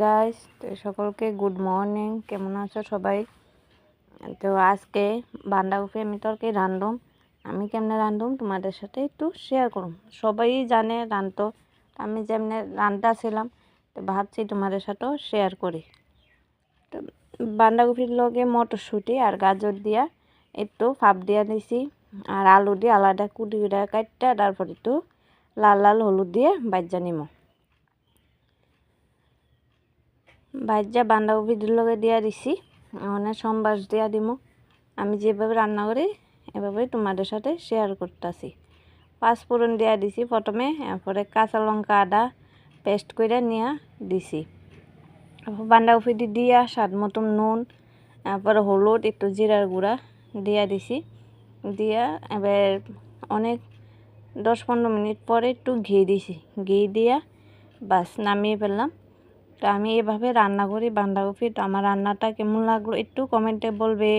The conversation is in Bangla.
গাইস, তো সকলকে গুড মর্নিং। কেমন আছো সবাই? তো আজকে বাঁধাকপি আমি তরকারি রান্ধুম। আমি কেমনে রান্ধুম তোমাদের সাথে একটু শেয়ার করুম। সবাই জানে রান্ধতো, আমি যেমনে রান্ধতেছিলাম, তো ভাবছি তোমাদের সাথেও শেয়ার করি। তো বাঁধাকপির লগে মটরশুঁটি আর গাজর দিয়া একটু ফাপ দিয়া দিছি, আর আলু দিয়ে আলাদা কুটি কাটটা, তারপর একটু লাল লাল হলুদ দিয়ে ভাজা নিমো। ভাজা বাঁধাকপির লগে দিয়া দিছি, মানে সম্বাস দিয়া দিমু। আমি যেভাবে রান্না করি এভাবে তোমাদের সাথে শেয়ার করতেছি। পাঁচফোড়ন দিয়া দিছি প্রথমে, এরপরে কাঁচা লঙ্কা আদা পেস্ট করে নিয়ে দিছি। বাঁধাকপি দিয়া স্বাদ মতন নুন, তারপরে হলুদ, একটু জিরার গুঁড়া দিয়া দিছি। দিয়া এবার অনেক 10-15 মিনিট পরে একটু ঘি দিছি। ঘি দিয়া বাস নামিয়ে ফেললাম। তো আমি এভাবে রান্না করি বাঁধাকপি। তো আমার রান্নাটা কেমন লাগলো একটু কমেন্টে বলবে।